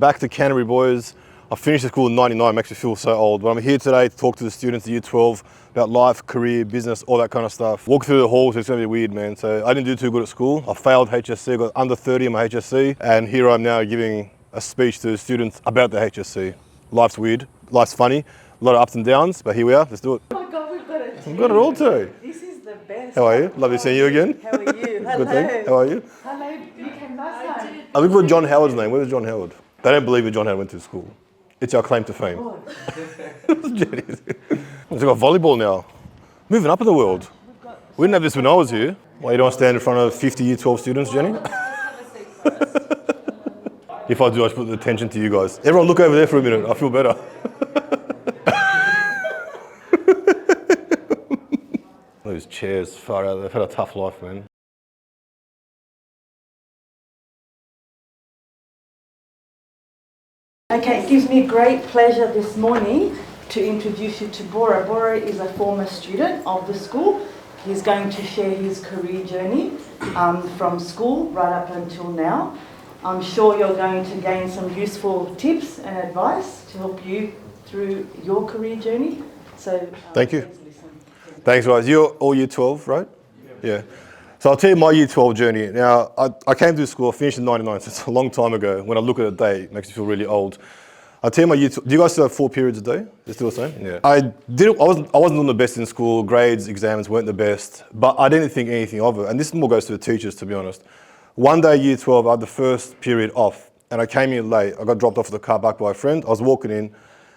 Back to Canterbury, boys. I finished the school in '99, makes me feel so old. But I'm here today to talk to the students at Year 12 about life, career, business, all that kind of stuff. Walk through the halls, it's gonna be weird, man. So I didn't do too good at school. I failed HSC, got under 30 in my HSC, and here I'm now giving a speech to students about the HSC. Life's weird, life's funny, a lot of ups and downs, but here we are, let's do it. Oh my God, we've got it. We've got it all too. This is the best. How are you? Lovely seeing you again. How are you? Hello. Good thing. How are you? Hello. You came last time. I look for John Howard's name. Where's John Howard? They don't believe that John Howard went to school. It's our claim to fame. Oh. We've got volleyball now. Moving up in the world. We didn't have this when I was here. Why you don't stand in front of 50 Year 12 students, Jenny? If I do, I should put the attention to you guys. Everyone look over there for a minute. I feel better. Those chairs, far out. They've had a tough life, man. Okay, it gives me great pleasure this morning to introduce you to Bora. Bora is a former student of the school. He's going to share his career journey from school right up until now. I'm sure you're going to gain some useful tips and advice to help you through your career journey. So thank you. please listen. Thanks, guys. You're all Year 12, right? Yeah. So I'll tell you my Year 12 journey. Now, I came to school, I finished in '99, so it's a long time ago. When I look at a day, it makes me feel really old. I'll tell you my Year 12, do you guys still have 4 periods a day? Is it still the same? Yeah. I wasn't doing the best in school, grades, exams weren't the best, but I didn't think anything of it. And this more goes to the teachers, to be honest. One day, Year 12, I had the first period off, and I came in late. I got dropped off at the car park by a friend. I was walking in,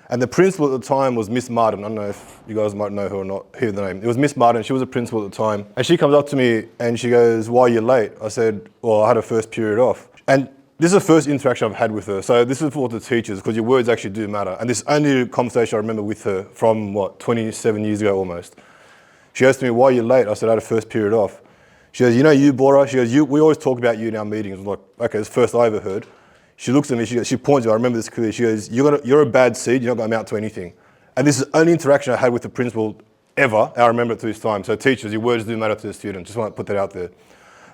and the principal at the time was Miss Martin. I don't know if you guys might know her or not, hear the name. It was Miss Martin, she was a principal at the time. And she comes up to me and she goes, "Why are you late?" I said, "Well, I had a first period off." And this is the first interaction I've had with her. So this is for the teachers, because your words actually do matter. And this is only a conversation I remember with her from, 27 years ago almost. She goes to me, "Why are you late?" I said, "I had a first period off." She goes, "You know you, Bora?" She goes, "We always talk about you in our meetings." I'm like, okay, it's the first I ever heard. She looks at me, she points at me, I remember this clearly. She goes, "You're a bad seed, you're not going to amount to anything." And this is the only interaction I had with the principal ever, and I remember it to this time. So teachers, your words do matter to the student. Just want to put that out there.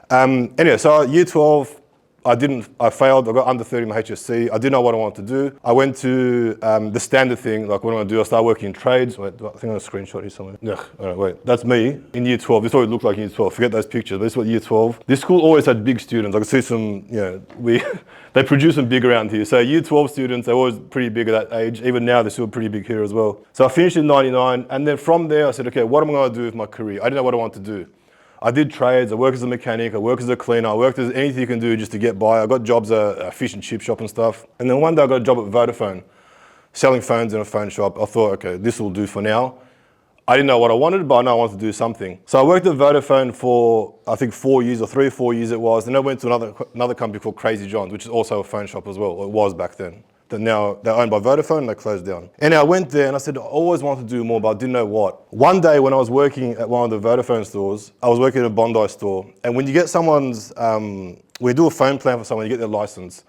Anyway, so Year 12, I failed, I got under 30 in my HSC. I didn't know what I wanted to do. I went to the standard thing, like what am I going to do? I started working in trades. Wait, I think I have a screenshot here somewhere. Ugh, all right, wait, that's me in Year 12. This is what it looked like in Year 12. Forget those pictures, but this is what Year 12. This school always had big students. I could see some, they produce them big around here. So Year 12 students, they're always pretty big at that age. Even now, they're still pretty big here as well. So I finished in '99, and then from there, I said, okay, what am I going to do with my career? I didn't know what I wanted to do. I did trades, I worked as a mechanic, I worked as a cleaner, I worked as anything you can do just to get by. I got jobs at a fish and chip shop and stuff. And then one day I got a job at Vodafone, selling phones in a phone shop. I thought, okay, this will do for now. I didn't know what I wanted, but I know I wanted to do something. So I worked at Vodafone for, I think 4 years, or 3 or 4 years it was. Then I went to another company called Crazy John's, which is also a phone shop as well, or it was back then. That now they're owned by Vodafone and they closed down. And I went there and I said, I always wanted to do more, but I didn't know what. One day when I was working at one of the Vodafone stores, I was working in a Bondi store. And when you get someone's, when you do a phone plan for someone, you get their license.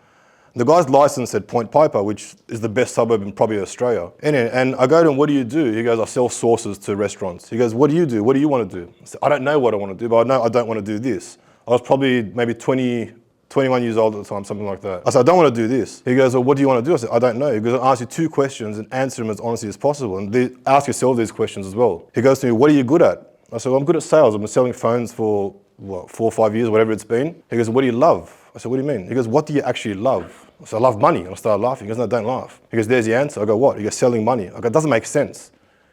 The guy's license said Point Piper, which is the best suburb in probably Australia. And I go to him, "What do you do?" He goes, "I sell sauces to restaurants." He goes, "What do you do? What do you want to do?" I said, "I don't know what I want to do, but I know I don't want to do this." I was probably maybe 21 years old at the time, something like that. I said, "I don't want to do this." He goes, "Well, what do you want to do?" I said, "I don't know." He goes, "I'll ask you 2 questions and answer them as honestly as possible. And ask yourself these questions as well." He goes to me, "What are you good at?" I said, "Well, I'm good at sales. I've been selling phones for, 4 or 5 years, whatever it's been." He goes, "What do you love?" I said, "What do you mean?" He goes, "What do you actually love?" I said, "I love money." And I started laughing. He goes, "No, don't laugh." He goes, "There's the answer." I go, "What?" He goes, "Selling money." I go, "It doesn't make sense."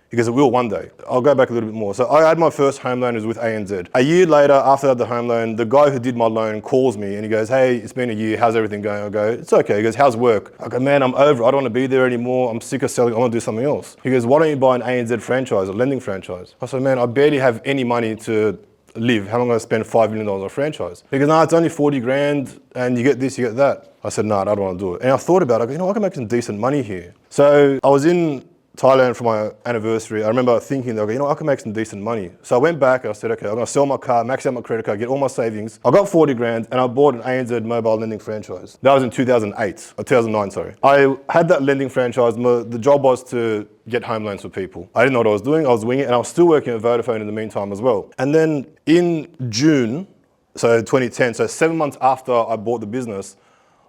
He goes, "It will one day." I'll go back a little bit more. So I had my first home loan, it was with ANZ. A year later, after I had the home loan, the guy who did my loan calls me and he goes, "Hey, it's been a year, how's everything going?" I go, "It's okay." He goes, "How's work?" I go, "Man, I'm over it. I don't want to be there anymore. I'm sick of selling. I want to do something else." He goes, "Why don't you buy an ANZ franchise, a lending franchise?" I said, "Man, I barely have any money to live. How am I going to spend $5 million on a franchise?" He goes, "No, it's only 40 grand and you get this, you get that." I said, "No, I don't want to do it." And I thought about it. I go, I can make some decent money here. So I was in Thailand for my anniversary. I remember thinking, I can make some decent money. So I went back and I said, okay, I'm going to sell my car, max out my credit card, get all my savings. I got 40 grand and I bought an ANZ mobile lending franchise. That was in 2009, sorry. I had that lending franchise. The job was to get home loans for people. I didn't know what I was doing. I was winging it, and I was still working at Vodafone in the meantime as well. And then in June, so 2010, so 7 months after I bought the business,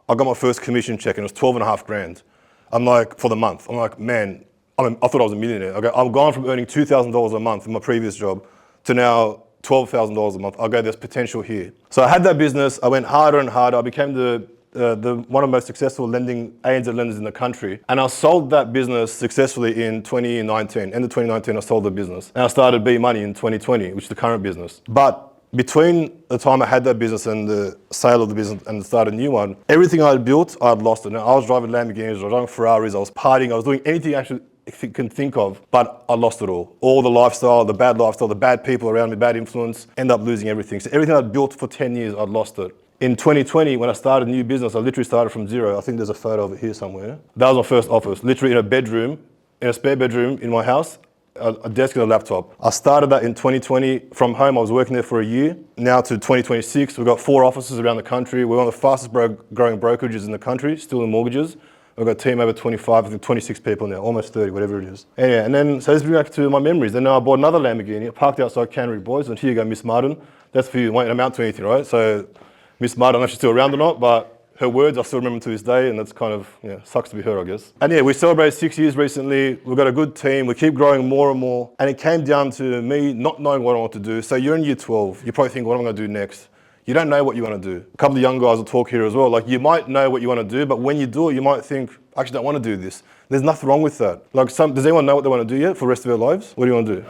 I got my first commission check and it was 12 and a half grand. I'm like, for the month. I'm like, man, I thought I was a millionaire. Okay, I'm gone from earning $2,000 a month in my previous job to now $12,000 a month. I go, there's potential here. So I had that business. I went harder and harder. I became the one of the most successful ANZ lenders in the country. And I sold that business successfully in 2019. End of 2019, I sold the business. And I started B Money in 2020, which is the current business. But between the time I had that business and the sale of the business and started a new one, everything I had built, I'd lost it. Now, I was driving Lamborghinis, I was driving Ferraris, I was partying, I was doing anything actually can think of, but I lost it all. All the lifestyle, the bad people around me, bad influence, end up losing everything. So everything I'd built for 10 years, I'd lost it. In 2020, when I started a new business, I literally started from zero. I think there's a photo of it here somewhere. That was my first office, literally in a bedroom, in a spare bedroom in my house, a desk and a laptop. I started that in 2020 from home. I was working there for a year. Now to 2026, we've got 4 offices around the country. We're one of the fastest growing brokerages in the country, still in mortgages. We've got a team over 25, I think 26 people now, almost 30, whatever it is. Anyway, and then, so let's bring back to my memories. Then I bought another Lamborghini, parked outside Canterbury Boys, and here you go, Miss Martin. That's for you, it won't amount to anything, right? So, Miss Martin, I don't know if she's still around or not, but her words I still remember to this day, and that's kind of, sucks to be her, I guess. And yeah, we celebrated 6 years recently. We've got a good team. We keep growing more and more. And it came down to me not knowing what I want to do. So you're in year 12. You probably think, what am I going to do next? You don't know what you want to do. A couple of young guys will talk here as well. Like, you might know what you want to do, but when you do it, you might think, I actually don't want to do this. There's nothing wrong with that. Like, does anyone know what they want to do yet for the rest of their lives? What do you want to do?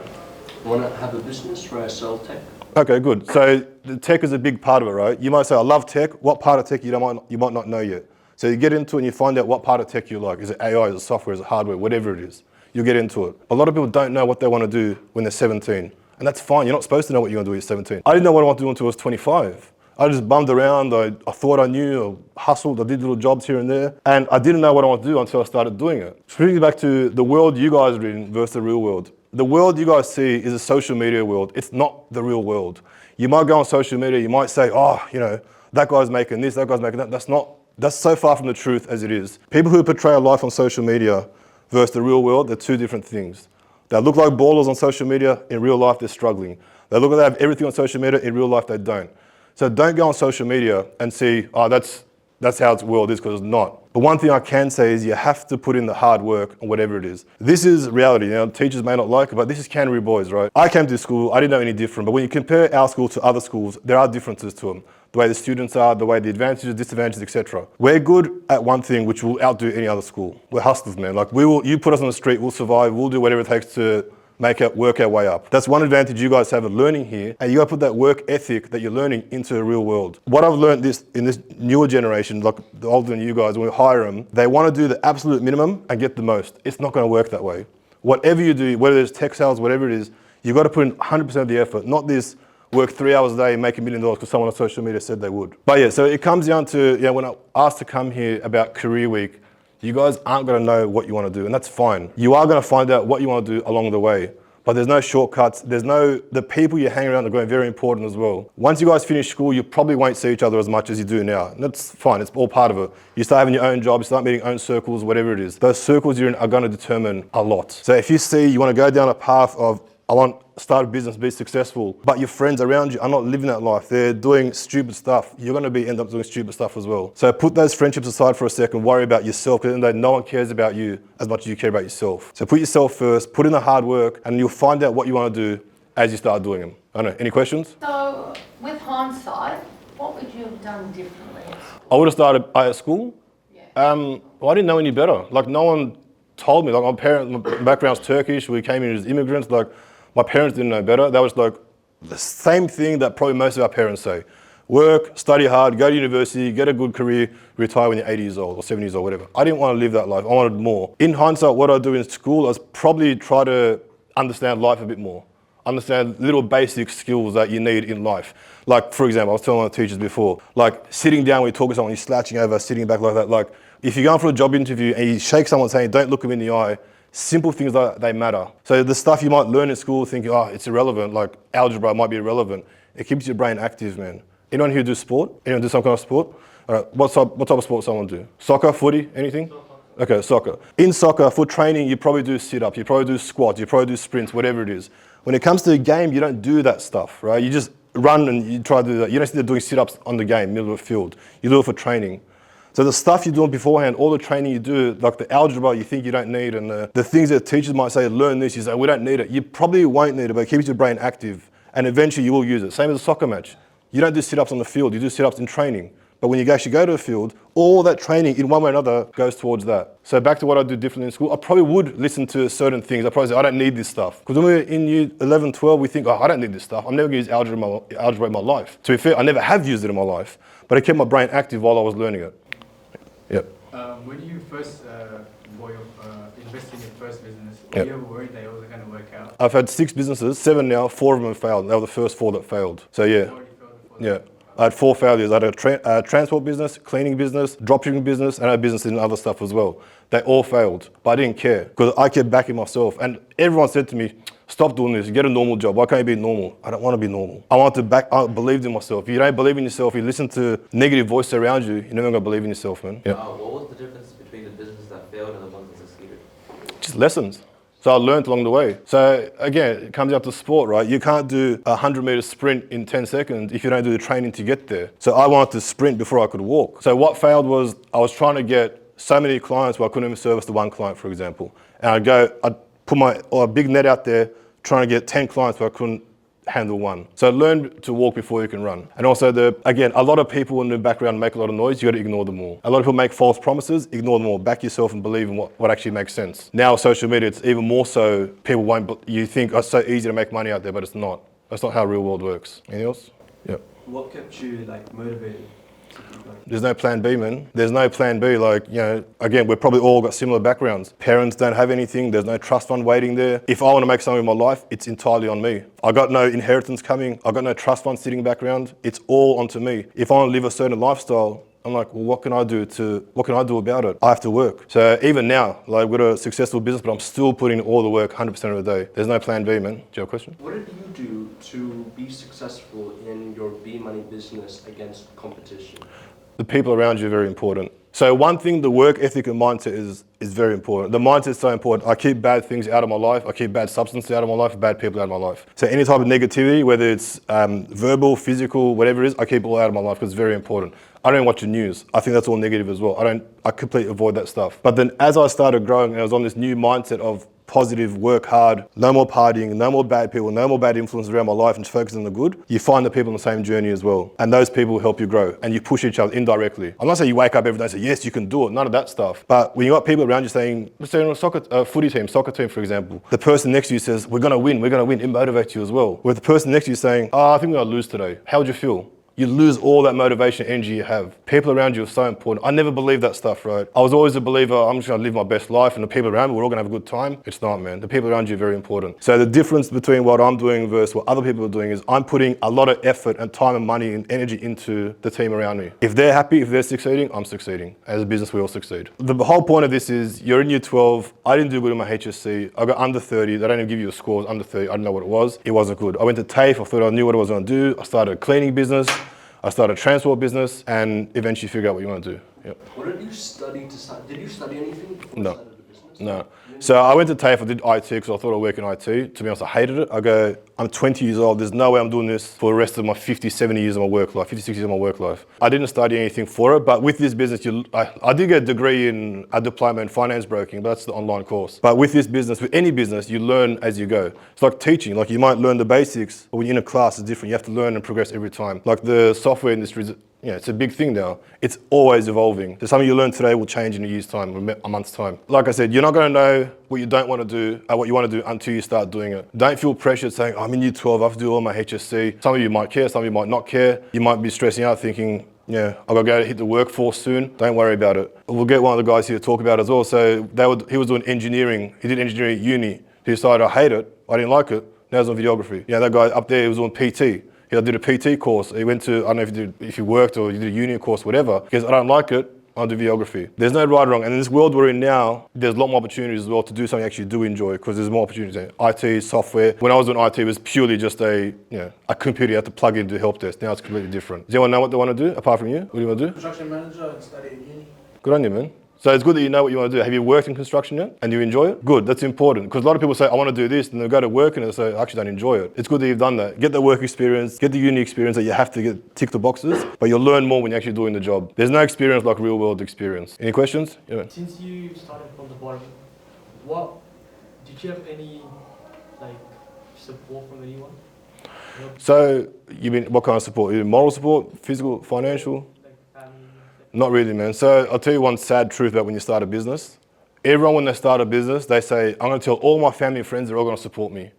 I want to have a business where I sell tech. Okay, good. So the tech is a big part of it, right? You might say, I love tech. What part of tech you might not know yet? So you get into it and you find out what part of tech you like. Is it AI, is it software, is it hardware, whatever it is. You get into it. A lot of people don't know what they want to do when they're 17. And that's fine. You're not supposed to know what you're going to do when you're 17. I didn't know what I wanted to do until I was 25. I just bummed around. I thought I knew, I hustled, I did little jobs here and there. And I didn't know what I wanted to do until I started doing it. Bringing back to the world you guys are in versus the real world. The world you guys see is a social media world. It's not the real world. You might go on social media, you might say, that guy's making this, that guy's making that. That's so far from the truth as it is. People who portray a life on social media versus the real world, they're two different things. They look like ballers on social media, in real life they're struggling. They look like they have everything on social media, in real life they don't. So don't go on social media and see, that's how its world is, because it's not. But one thing I can say is you have to put in the hard work on whatever it is. This is reality. Teachers may not like it, but this is Canterbury Boys, right? I came to school, I didn't know any different, but when you compare our school to other schools, there are differences to them. The way the students are, the way the advantages, disadvantages, etc. We're good at one thing which will outdo any other school. We're hustlers, man. Like, you put us on the street, we'll survive, we'll do whatever it takes to work our way up. That's one advantage you guys have of learning here, and you got to put that work ethic that you're learning into the real world. What I've learned in this newer generation, like the older than you guys, when we hire them, they want to do the absolute minimum and get the most. It's not going to work that way. Whatever you do, whether it's tech sales, whatever it is, you got to put in 100% of the effort, not this work 3 hours a day and make $1 million because someone on social media said they would. But yeah, so it comes down to, when I asked to come here about Career Week, you guys aren't going to know what you want to do, and that's fine. You are going to find out what you want to do along the way, but there's no shortcuts. The people you hang around are going to be very important as well. Once you guys finish school, you probably won't see each other as much as you do now. And that's fine, it's all part of it. You start having your own job, you start meeting your own circles, whatever it is. Those circles you're in are going to determine a lot. So if you see you want to go down a path of, I want to start a business, be successful, but your friends around you are not living that life. They're doing stupid stuff. You're going to end up doing stupid stuff as well. So put those friendships aside for a second, worry about yourself, because at the end of the day, no one cares about you as much as you care about yourself. So put yourself first, put in the hard work, and you'll find out what you want to do as you start doing them. I don't know, any questions? So, with hindsight, what would you have done differently at school? I would have started at school. Yeah. I didn't know any better. Like, no one told me. Like, my background's Turkish, we came in as immigrants. Like, my parents didn't know better. That was like the same thing that probably most of our parents say. Work, study hard, go to university, get a good career, retire when you're 80 years old or 70 years old, whatever. I didn't want to live that life. I wanted more. In hindsight, what I do in school is probably try to understand life a bit more. Understand little basic skills that you need in life. Like, for example, I was telling my teachers before, like sitting down when you talk to someone, you're slouching over, sitting back like that. Like, if you're going for a job interview and you shake someone saying, don't look them in the eye, simple things like that, they matter. So the stuff you might learn in school thinking, it's irrelevant, like algebra might be irrelevant. It keeps your brain active, man. Anyone here do sport? Anyone do some kind of sport? All right, what type of sport someone do? Soccer, footy, anything? Okay, soccer. In soccer, for training, you probably do sit-ups, you probably do squats, you probably do sprints, whatever it is. When it comes to a game, you don't do that stuff, right? You just run and you try to do that. You don't sit there doing sit-ups on the game, middle of the field. You do it for training. So the stuff you're doing beforehand, all the training you do, like the algebra you think you don't need, and the things that teachers might say, learn this, you say, we don't need it. You probably won't need it, but it keeps your brain active, and eventually you will use it. Same as a soccer match. You don't do sit-ups on the field, you do sit-ups in training. But when you actually go to the field, all that training in one way or another goes towards that. So back to what I do differently in school, I probably would listen to certain things. I probably say, I don't need this stuff. Because when we're in year 11, 12, we think, oh, I don't need this stuff. I'm never going to use algebra in my life. To be fair, I never have used it in my life, but it kept my brain active while I was learning it. Yep. When you first invest in your first business, were Yep. you ever worried that it wasn't going to work out? I've had 6 businesses, 7 now, 4 of them have failed. They were the first 4 that failed. So yeah. You already failed before that? Yeah. I had 4 failures. I had a transport business, cleaning business, dropshipping business, and I had business in other stuff as well. They all failed, but I didn't care because I kept backing myself. And everyone said to me, stop doing this, get a normal job. Why can't you be normal? I don't want to be normal. I believed in myself. If you don't believe in yourself, you listen to negative voices around you, you're never going to believe in yourself, man. Yeah. What was the difference between the businesses that failed and the ones that succeeded? Just lessons. So I learned along the way. So again, it comes down to sport, right? You can't do a 100-meter sprint in 10 seconds if you don't do the training to get there. So I wanted to sprint before I could walk. So what failed was I was trying to get so many clients where I couldn't even service the one client, for example. And I'd put a big net out there trying to get 10 clients where I couldn't handle one. So learn to walk before you can run. And also, again, a lot of people in the background make a lot of noise, you got to ignore them all. A lot of people make false promises, ignore them all. Back yourself and believe in what actually makes sense. Now, social media, it's even more so, you think it's so easy to make money out there, but it's not. That's not how real world works. Anything else? Yep. What kept you motivated? There's no plan B, man. There's no plan B. Again, we've probably all got similar backgrounds. Parents don't have anything. There's no trust fund waiting there. If I want to make something in my life, it's entirely on me. I got no inheritance coming. I got no trust fund sitting background. It's all onto me. If I want to live a certain lifestyle, I'm like, well, what can I do about it? I have to work. So even now, we've got a successful business, but I'm still putting in all the work 100% of the day. There's no plan B, man. Do you have a question? What did you do to be successful in your B-Money business against competition? The people around you are very important. So one thing, the work ethic and mindset is very important. The mindset is so important. I keep bad things out of my life. I keep bad substances out of my life, bad people out of my life. So any type of negativity, whether it's verbal, physical, whatever it is, I keep it all out of my life because it's very important. I don't watch the news. I think that's all negative as well. I completely avoid that stuff. But then as I started growing and I was on this new mindset of positive, work hard, no more partying, no more bad people, no more bad influences around my life and focus on the good, you find the people on the same journey as well. And those people help you grow and you push each other indirectly. I'm not saying you wake up every day and say, yes, you can do it, none of that stuff. But when you got people around you saying, let's say on a footy team, soccer team, for example, the person next to you says, we're gonna win, it motivates you as well. With the person next to you saying, I think we're gonna lose today. How would you feel? You lose all that motivation, energy you have. People around you are so important. I never believed that stuff, right? I was always a believer, I'm just gonna live my best life and the people around me, we're all gonna have a good time. It's not, man. The people around you are very important. So the difference between what I'm doing versus what other people are doing is I'm putting a lot of effort and time and money and energy into the team around me. If they're happy, if they're succeeding, I'm succeeding. As a business, we all succeed. The whole point of this is you're in year 12, I didn't do good in my HSC, I got under 30, they don't even give you a score, it was under 30, I didn't know what it was. It wasn't good. I went to TAFE, I thought I knew what I was gonna do, I started a cleaning business, I started a transport business and eventually figure out what you want to do. Yep. What did you study to start? Did you study anything before No. you started the business? No. So I went to TAFE, I did IT because I thought I'd work in IT. To be honest, I hated it. I'm 20 years old, there's no way I'm doing this for the rest of my 50, 70 years of my work life, 56 years of my work life. I didn't study anything for it, but with this business, I did get a degree in a diploma in finance broking, but that's the online course. But with this business, with any business, you learn as you go. It's like teaching, you might learn the basics, but when you're in a class, it's different. You have to learn and progress every time. Like the software industry, it's a big thing now. It's always evolving. So something you learn today will change in a year's time, a month's time. Like I said, you're not going to know what you don't want to do, what you want to do until you start doing it. Don't feel pressured saying, I'm in year 12, I have to do all my HSC. Some of you might care, some of you might not care. You might be stressing out thinking, I've got to go hit the workforce soon. Don't worry about it. We'll get one of the guys here to talk about it as well. So he was doing engineering. He did engineering at uni. He decided, I hate it, I didn't like it. Now he's on videography. That guy up there, he was on PT. He did a PT course. He went to, I don't know if you worked or you did a uni course, whatever. Because I don't like it, I'll do videography. There's no right or wrong. And in this world we're in now, there's a lot more opportunities as well to do something you actually do enjoy because there's more opportunities. IT, software. When I was doing IT, it was purely just a computer you had to plug into the help desk. Now it's completely different. Does anyone know what they want to do apart from you? What do you want to do? Construction manager and study at uni. Good on you, man. So it's good that you know what you want to do. Have you worked in construction yet? And you enjoy it? Good, that's important. Because a lot of people say, I want to do this, and they go to work and they say, I actually don't enjoy it. It's good that you've done that. Get the work experience, get the uni experience that you have to tick the boxes, but you'll learn more when you're actually doing the job. There's no experience like real world experience. Any questions? Yeah. Since you started from the bottom, did you have any support from anyone? So you mean what kind of support? You mean moral support, physical, financial? Not really, man. So I'll tell you one sad truth about when you start a business. Everyone, when they start a business, they say, I'm going to tell all my family and friends, they're all going to support me.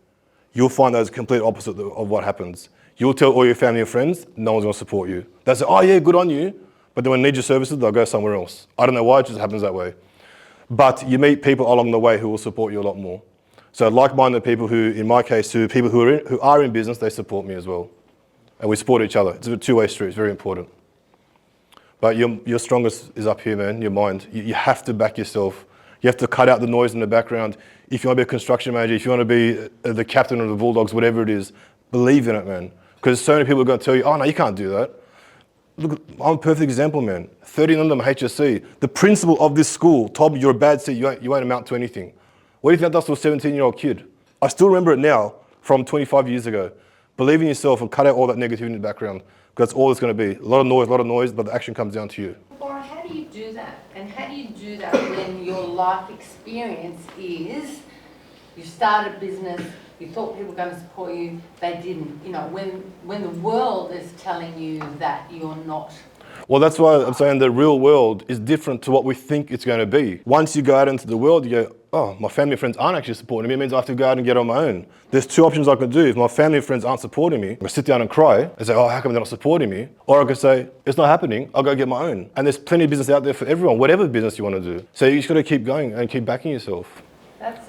You'll find that it's the complete opposite of what happens. You'll tell all your family and friends, no one's going to support you. They say, oh yeah, good on you. But then when they need your services, they'll go somewhere else. I don't know why, it just happens that way. But you meet people along the way who will support you a lot more. So like-minded people who, in my case, people who are in business, they support me as well. And we support each other. It's a two-way street, it's very important. But your strongest is up here, man, your mind. You have to back yourself. You have to cut out the noise in the background. If you want to be a construction manager, if you want to be the captain of the Bulldogs, whatever it is, believe in it, man. Because so many people are going to tell you, oh no, you can't do that. Look, I'm a perfect example, man. 13 of them HSC. The principal of this school told me you're a bad seed, you won't amount to anything. What do you think that does to a 17-year-old kid? I still remember it now from 25 years ago. Believe in yourself and cut out all that negativity in the background. Because that's all it's going to be. A lot of noise, but the action comes down to you. Bora, how do you do that? And how do you do that when your life experience is you started a business, you thought people were going to support you, they didn't. You know, when the world is telling you that you're not. Well, that's why I'm saying the real world is different to what we think it's going to be. Once you go out into the world, you go, oh, my family and friends aren't actually supporting me. It means I have to go out and get on my own. There's two options I can do. If my family and friends aren't supporting me, I sit down and cry and say, oh, how come they're not supporting me? Or I could say, it's not happening. I'll go get my own. And there's plenty of business out there for everyone, whatever business you want to do. So you just got to keep going and keep backing yourself. That's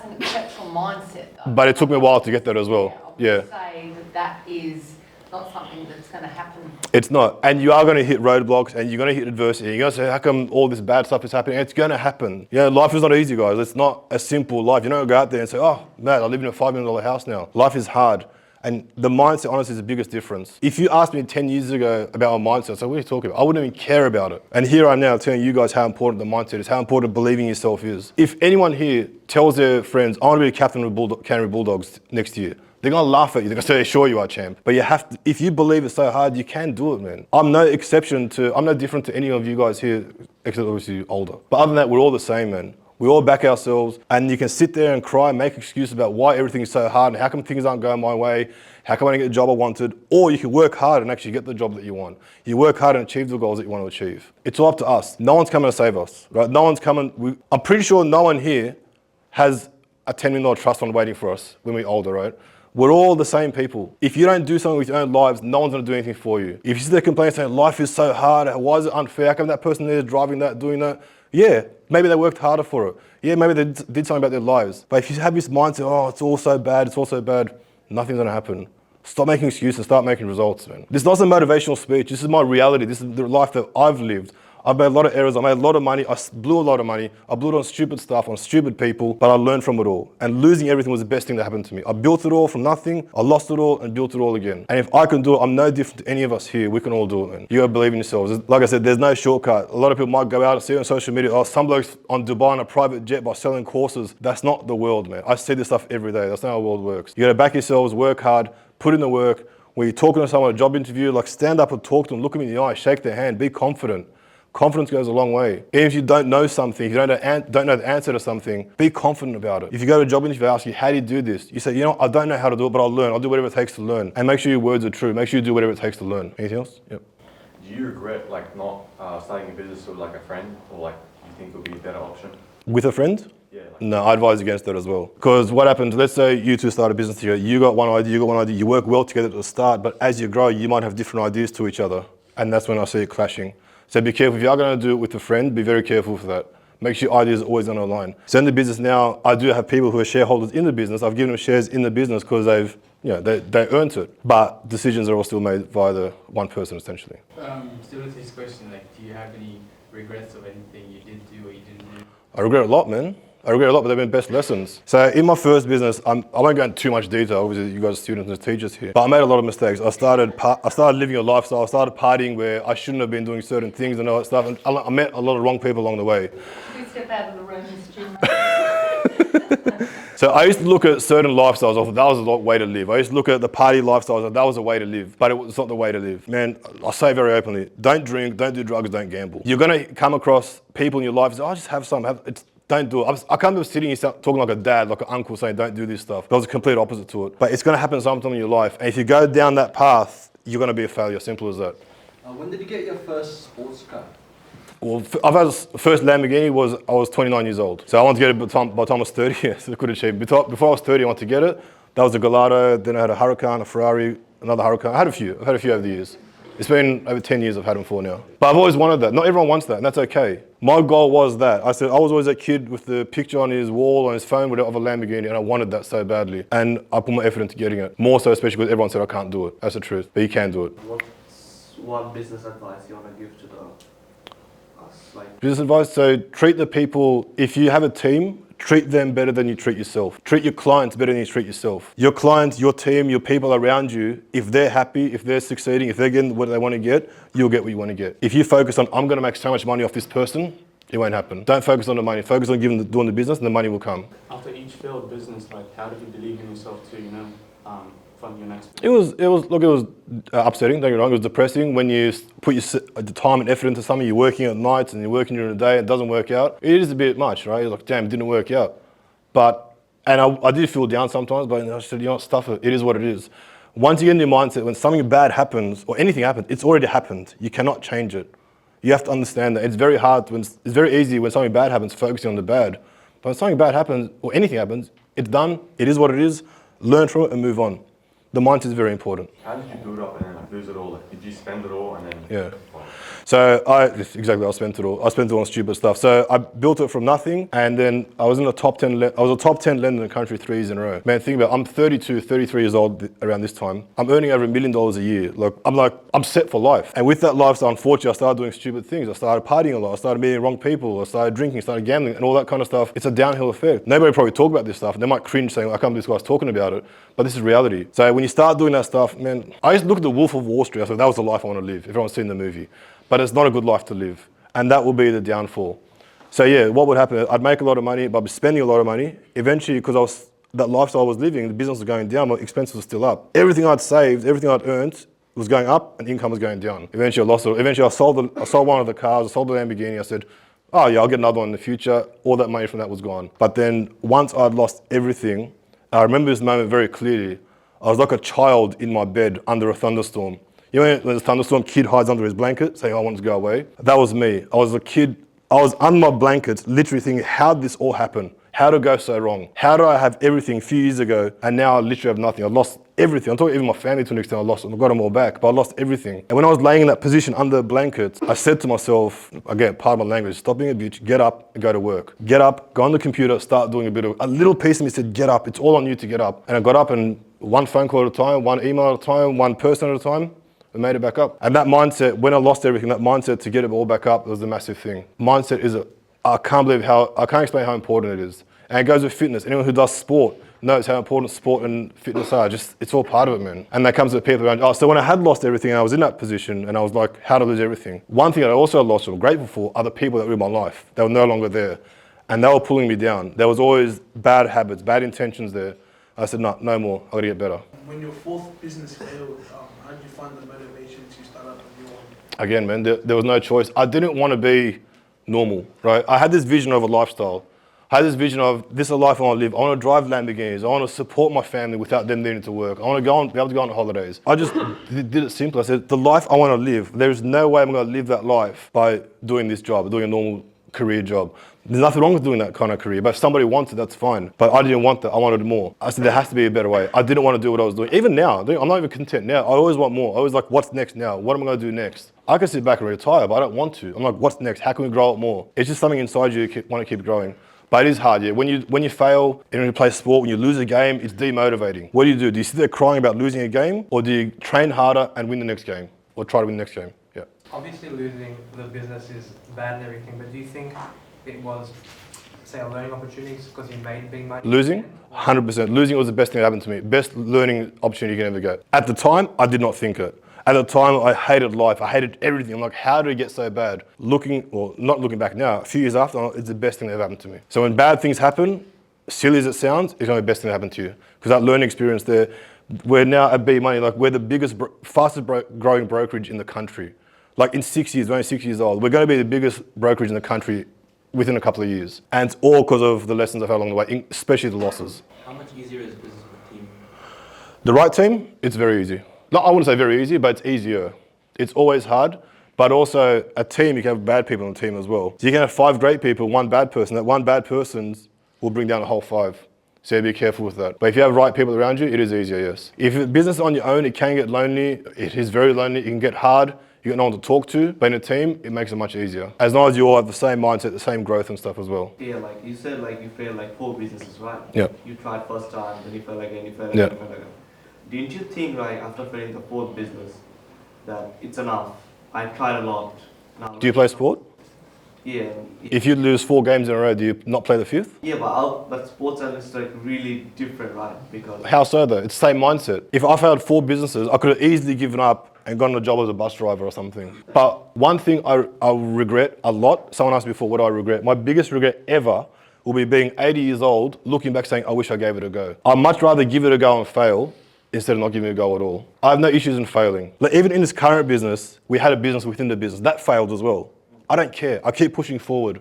an exceptional mindset, though. But it took me a while to get there as well. Yeah. I would say that is not something that's going to happen. It's not. And you are going to hit roadblocks and you're going to hit adversity. You're going to say, how come all this bad stuff is happening? It's going to happen. Yeah, life is not easy, guys. It's not a simple life. You don't go out there and say, oh, man, I live in a $5 million house now. Life is hard. And the mindset, honestly, is the biggest difference. If you asked me 10 years ago about my mindset, I'd say, what are you talking about? I wouldn't even care about it. And here I am now telling you guys how important the mindset is, how important believing in yourself is. If anyone here tells their friends, I want to be a captain of the Canterbury Bulldogs next year, they're going to laugh at you. They're going to say, sure you are, champ. But you have to, if you believe it so hard, you can do it, man. I'm no different to any of you guys here, except obviously older. But other than that, we're all the same, man. We all back ourselves, and you can sit there and cry and make excuses about why everything is so hard and how come things aren't going my way, how come I didn't get the job I wanted, or you can work hard and actually get the job that you want. You work hard and achieve the goals that you want to achieve. It's all up to us. No one's coming to save us, right? No one's coming. I'm pretty sure no one here has a $10 million trust fund waiting for us when we're older, right? We're all the same people. If you don't do something with your own lives, no one's going to do anything for you. If you sit there complaining saying life is so hard, why is it unfair? How come that person there is driving that, doing that? Yeah, maybe they worked harder for it. Yeah, maybe they did something about their lives. But if you have this mindset, oh, it's all so bad, nothing's going to happen. Stop making excuses, start making results, man. This is not a motivational speech. This is my reality. This is the life that I've lived. I've made a lot of errors. I made a lot of money. I blew a lot of money. I blew it on stupid stuff, on stupid people, but I learned from it all. And losing everything was the best thing that happened to me. I built it all from nothing. I lost it all and built it all again. And if I can do it, I'm no different to any of us here. We can all do it, man. You gotta believe in yourselves. Like I said, there's no shortcut. A lot of people might go out and see on social media, oh, some blokes on Dubai on a private jet by selling courses. That's not the world, man. I see this stuff every day. That's not how the world works. You gotta back yourselves, work hard, put in the work. When you're talking to someone at a job interview, like stand up and talk to them, look them in the eye, shake their hand, be confident. Confidence goes a long way. Even if you don't know something, if you don't know the answer to something, be confident about it. If you go to a job interview, they ask you, how do you do this? You say, you know, I don't know how to do it, but I'll learn. I'll do whatever it takes to learn. And make sure your words are true. Make sure you do whatever it takes to learn. Anything else? Yep. Do you regret not starting a business with like a friend, or you think it would be a better option? With a friend? Yeah. No, I advise against that as well. Because what happens, let's say you two start a business together, you got one idea, you work well together at the start, but as you grow, you might have different ideas to each other. And that's when I see it clashing. So be careful. If you are going to do it with a friend, be very careful for that. Make sure your ideas are always on the line. So in the business now, I do have people who are shareholders in the business. I've given them shares in the business because they earned it. But decisions are all still made by the one person, essentially. Still with this question, do you have any regrets of anything you did do or you didn't do? I regret a lot, man. I regret a lot, but they've been best lessons. So in my first business, I won't go into too much detail, obviously you guys are students and teachers here, but I made a lot of mistakes. I started living a lifestyle, I started partying where I shouldn't have been doing certain things and all that stuff, and I met a lot of wrong people along the way. Please step out of the room, Mr. So I used to look at certain lifestyles, I thought that was a way to live. I used to look at the party lifestyles, that was a way to live, but it's not the way to live. Man, I say very openly, don't drink, don't do drugs, don't gamble. You're gonna come across people in your life and say, oh, just have some, don't do it. I can't be sitting here talking like a dad, like an uncle saying, don't do this stuff. That was the complete opposite to it. But it's gonna happen sometime in your life. And if you go down that path, you're gonna be a failure, simple as that. When did you get your first sports car? Well, I've had the first Lamborghini I was 29 years old. So I wanted to get it by the time I was 30, so I could achieve. Before I was 30, I wanted to get it. That was a Gallardo, then I had a Huracan, a Ferrari, another Huracan. I've had a few over the years. It's been over 10 years I've had them for now. But I've always wanted that. Not everyone wants that, and that's okay. My goal was that. I was always that kid with the picture on his wall, on his phone of a Lamborghini, and I wanted that so badly. And I put my effort into getting it. More so, especially because everyone said I can't do it. That's the truth, but you can do it. What's one business advice you want to give to us? Business advice, so treat the people, if you have a team, treat them better than you treat yourself. Treat your clients better than you treat yourself. Your clients, your team, your people around you, if they're happy, if they're succeeding, if they're getting what they want to get, you'll get what you want to get. If you focus on, I'm going to make so much money off this person, it won't happen. Don't focus on the money. Focus on doing the business and the money will come. After each failed business, how did you believe in yourself to, fund your next It was upsetting, don't get me wrong, it was depressing when you put the time and effort into something, you're working at nights and you're working during the day and it doesn't work out. It is a bit much, right? You're like, damn, it didn't work out. And I did feel down sometimes, but I said, stuff it, it is what it is. Once you get in your mindset, when something bad happens, or anything happens, it's already happened. You cannot change it. You have to understand that it's very hard, it's very easy when something bad happens, focusing on the bad. But when something bad happens, or anything happens, it's done, it is what it is, learn from it and move on. The mindset is very important. How did you build up and then lose it all? Did you spend it all and then? Yeah. So I spent it all. I spent it on stupid stuff. So I built it from nothing, and then I was in the top 10. I was a top 10 lender in the country 3 years in a row. Man, think about it. I'm 32, 33 years old around this time. I'm earning over $1 million a year. I'm set for life. And with that lifestyle, unfortunately, I started doing stupid things. I started partying a lot. I started meeting wrong people. I started drinking, started gambling, and all that kind of stuff. It's a downhill effect. Nobody probably talk about this stuff. And they might cringe saying, I can't believe this guy's talking about it. But this is reality. So when you start doing that stuff, man, I used to look at the Wolf of Wall Street. I thought that was the life I want to live. Everyone's seen the movie. But it's not a good life to live. And that will be the downfall. So yeah, what would happen? I'd make a lot of money, but I'd be spending a lot of money. Eventually, because that lifestyle I was living, the business was going down, my expenses were still up. Everything I'd saved, everything I'd earned was going up and income was going down. Eventually I lost it. Eventually I sold one of the cars, I sold the Lamborghini. I said, oh yeah, I'll get another one in the future. All that money from that was gone. But then once I'd lost everything, I remember this moment very clearly. I was like a child in my bed under a thunderstorm. You know when there's a thunderstorm, kid hides under his blanket saying, I want to go away? That was me. I was a kid. I was under my blanket, literally thinking, how did this all happen? How did it go so wrong? How do I have everything a few years ago and now I literally have nothing? I lost everything. I'm talking even my family to an extent, I lost them. I got them all back, but I lost everything. And when I was laying in that position under the blanket, I said to myself, again, part of my language, stop being a bitch, get up and go to work. Get up, go on the computer, start doing a little piece of me said, get up. It's all on you to get up. And I got up and one phone call at a time, one email at a time, one person at a time, and made it back up. And that mindset, when I lost everything, that mindset to get it all back up was a massive thing. Mindset is I can't explain how important it is. And it goes with fitness. Anyone who does sport knows how important sport and fitness are. It's all part of it, man. And that comes with people around, so when I had lost everything, and I was in that position, and I was like, how to lose everything? One thing that I also lost, I'm grateful for, are the people that were in my life. They were no longer there. And they were pulling me down. There was always bad habits, bad intentions there. I said, no more, I gotta get better. When your fourth business failed, how did you find the motivation to start up a new one? Again, man, there was no choice. I didn't want to be normal, right? I had this vision of a lifestyle. I had this vision of, this is a life I want to live. I want to drive Lamborghinis. I want to support my family without them needing to work. I want to be able to go on holidays. I just did it simple. I said, the life I want to live, there's no way I'm going to live that life by doing this job, doing a normal career job. There's nothing wrong with doing that kind of career, but if somebody wants it, that's fine. But I didn't want that, I wanted more. I said, there has to be a better way. I didn't want to do what I was doing. Even now, I'm not even content now. I always want more. I always like, what's next now? What am I going to do next? I can sit back and retire, but I don't want to. I'm like, what's next? How can we grow it more? It's just something inside you want to keep growing. But it is hard, yeah. When you fail, and when you play sport, when you lose a game, it's demotivating. What do? Do you sit there crying about losing a game, or do you train harder and win the next game? Or try to win the next game, yeah. Obviously losing the business is bad and everything, but do you think it was say, a learning opportunities because you made big money? Losing? 100%. Losing was the best thing that happened to me. Best learning opportunity you can ever get. At the time, I did not think it. At the time, I hated life. I hated everything. I'm like, how did it get so bad? Not looking back now, a few years after, it's the best thing that ever happened to me. So when bad things happen, silly as it sounds, it's going to be the best thing that happened to you. Because that learning experience there, we're now at B Money, like we're the biggest, fastest growing brokerage in the country. Like in 6 years, we're only 6 years old. We're going to be the biggest brokerage in the country within a couple of years. And it's all because of the lessons I've had along the way, especially the losses. How much easier is business with a team? The right team, it's very easy. No, I wouldn't say very easy, but it's easier. It's always hard, but also a team, you can have bad people on the team as well. So you can have 5 great people, 1 bad person. That 1 bad person will bring down the whole 5. So be careful with that. But if you have right people around you, it is easier, yes. If your business is on your own, it can get lonely. It is very lonely. It can get hard. You got no one to talk to. But in a team, it makes it much easier. As long as you all have the same mindset, the same growth and stuff as well. Yeah, like you said, like you failed like 4 businesses, right? Yeah. You tried first time, then you failed again, you failed Yeah. again, you failed again. Didn't you think, like, after failing the 4th business, that it's enough? I tried a lot. Now, Do you play sport? Yeah. If you lose 4 games in a row, do you not play the 5th? Yeah, but sports is like really different, right? Because How so though? It's the same mindset. If I failed 4 businesses, I could have easily given up and gotten a job as a bus driver or something. But one thing I regret a lot, someone asked me before, what do I regret? My biggest regret ever will be being 80 years old, looking back saying, I wish I gave it a go. I'd much rather give it a go and fail instead of not giving it a go at all. I have no issues in failing. Like even in this current business, we had a business within the business. That failed as well. I don't care. I keep pushing forward.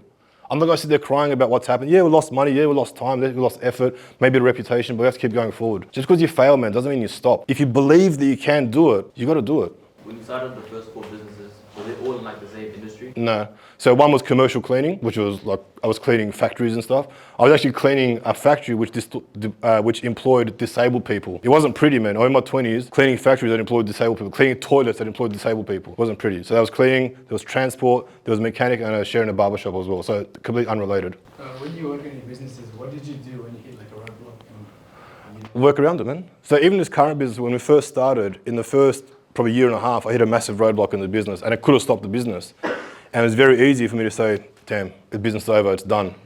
I'm not going to sit there crying about what's happened. Yeah, we lost money. Yeah, we lost time. We lost effort, maybe a reputation, but we have to keep going forward. Just because you fail, man, doesn't mean you stop. If you believe that you can do it, you got to do it. When you started the first 4 businesses, were they all in like the same industry? No. So one was commercial cleaning, which was like, I was cleaning factories and stuff. I was actually cleaning a factory which employed disabled people. It wasn't pretty, man. I was in my 20s, cleaning factories that employed disabled people, cleaning toilets that employed disabled people. It wasn't pretty. So that was cleaning, there was transport, there was mechanic, and I was sharing a barbershop as well. So completely unrelated. When you work in your businesses, what did you do when you hit like a roadblock? Work around it, man. So even this current business, when we first started, in the first probably year and a half, I hit a massive roadblock in the business, and it could have stopped the business. And it was very easy for me to say, damn, the business is over, it's done.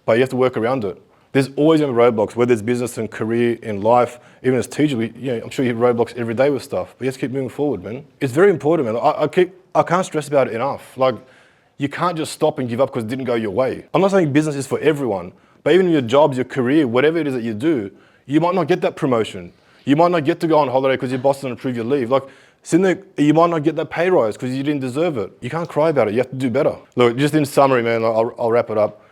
But you have to work around it. There's always going to be roadblocks, whether it's business and career, in life, even as teachers, I'm sure you hit roadblocks every day with stuff, but you have to keep moving forward, man. It's very important, man. I can't stress about it enough. Like, you can't just stop and give up because it didn't go your way. I'm not saying business is for everyone, but even in your jobs, your career, whatever it is that you do, you might not get that promotion. You might not get to go on holiday because your boss doesn't approve your leave. Like, you might not get that pay rise because you didn't deserve it. You can't cry about it. You have to do better. Look, just in summary, man, I'll wrap it up.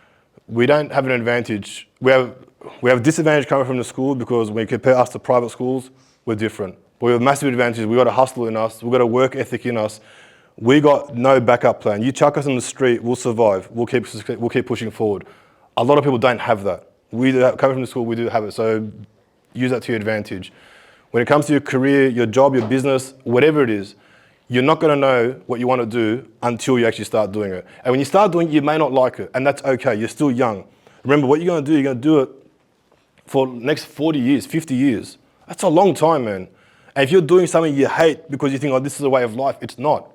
We don't have an advantage. We have a disadvantage coming from the school because when you compare us to private schools, we're different. But we have massive advantages. We've got a hustle in us. We've got a work ethic in us. We got no backup plan. You chuck us in the street, we'll survive. We'll keep pushing forward. A lot of people don't have that. Coming from the school, we do have it. So use that to your advantage. When it comes to your career, your job, your business, whatever it is, you're not going to know what you want to do until you actually start doing it. And when you start doing it, you may not like it, and that's okay. You're still young. Remember, what you're going to do, you're going to do it for the next 40 years, 50 years. That's a long time, man. And if you're doing something you hate because you think, oh, this is a way of life, it's not.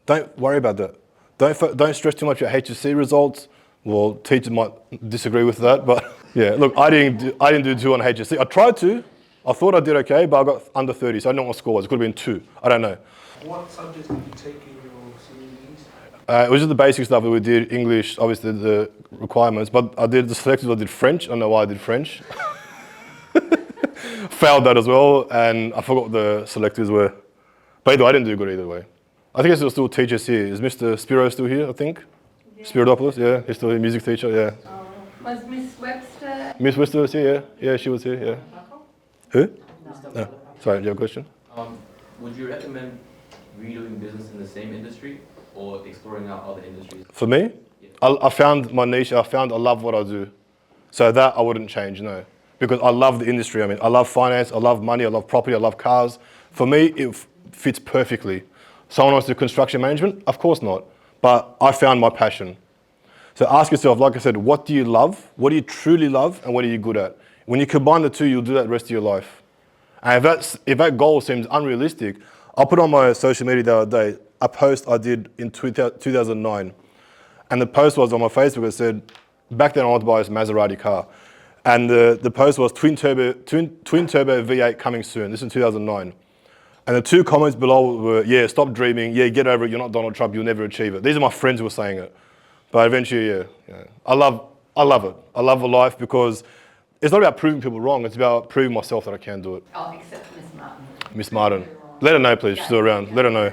Don't worry about that. Don't stress too much about HSC results. Well, teachers might disagree with that, but yeah, look, I didn't do 2 on HSC. I tried to. I thought I did okay, but I got under 30, so I don't know what score was. It could have been 2. I don't know. What subjects did you take in your CEs? It was just the basic stuff that we did. English, obviously the requirements, but I did the selectives. I did French. I don't know why I did French. Failed that as well, and I forgot what the selectives were. But either way, I didn't do good either way. I think there's still teachers here. Is Mr. Spiro still here, I think? Yeah. Spirodopoulos, yeah. He's still a music teacher, yeah. Was Miss Webster? Miss Webster was here, yeah. Yeah, she was here, yeah. Who? No. Sorry, do you have a question? Would you recommend redoing business in the same industry or exploring out other industries? For me, yeah. I found my niche. I love what I do. So that I wouldn't change, no. Because I love the industry. I mean, I love finance, I love money, I love property, I love cars. For me, it fits perfectly. Someone wants to do construction management? Of course not. But I found my passion. So ask yourself, like I said, what do you love? What do you truly love? And what are you good at? When you combine the two, you'll do that the rest of your life. And if that goal seems unrealistic, I'll put on my social media the other day a post I did in 2009. And the post was on my Facebook. It said, Back then I wanted to buy this Maserati car. And the post was twin turbo V8 coming soon. This is in 2009. And the two comments below were, yeah, stop dreaming. Yeah, get over it. You're not Donald Trump. You'll never achieve it. These are my friends who were saying it. But eventually, yeah. I love it. I love the life because it's not about proving people wrong. It's about proving myself that I can do it. Oh, except Miss Martin. Miss Martin. Let her know, please. She's still around. Let her know.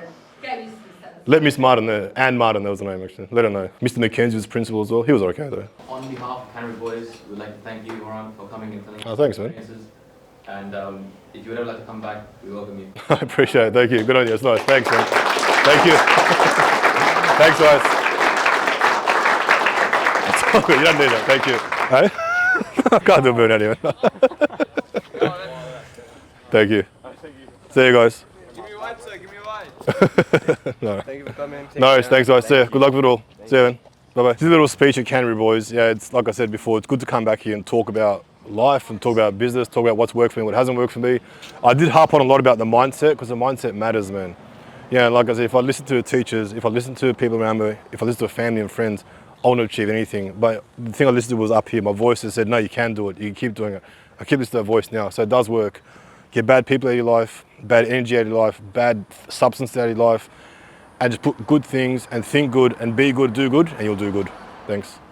Let Miss Martin know. Anne Martin, that was the name, actually. Let her know. Mr. McKenzie was principal as well. He was okay, though. On behalf of Canterbury Boys, we'd like to thank you, Oran, for coming and telling us Oh, thanks, man. experiences. And if you would ever like to come back, we welcome you. I appreciate it. Thank you. Good on you. It's nice. Thanks, man. Thank you. Thanks, guys. It's all good. You don't need that. Thank you. Hey? I can't do a burn anyway. Thank you. See you guys. Give me one, sir. Give me one. No. Thank you for coming. No, thanks, guys. See ya. Good luck with it all. See you then. Bye-bye. This is a little speech at Canterbury Boys. Yeah, it's like I said before, it's good to come back here and talk about life and talk about business, talk about what's worked for me, what hasn't worked for me. I did harp on a lot about the mindset because the mindset matters, man. Yeah, like I said, if I listen to the teachers, if I listen to people around me, if I listen to family and friends, I won't achieve anything. But the thing I listened to was up here. My voice that said, no, you can do it. You can keep doing it. I keep listening to that voice now. So it does work. Get bad people out of your life, bad energy out of your life, bad substance out of your life, and just put good things and think good and be good, do good, and you'll do good. Thanks.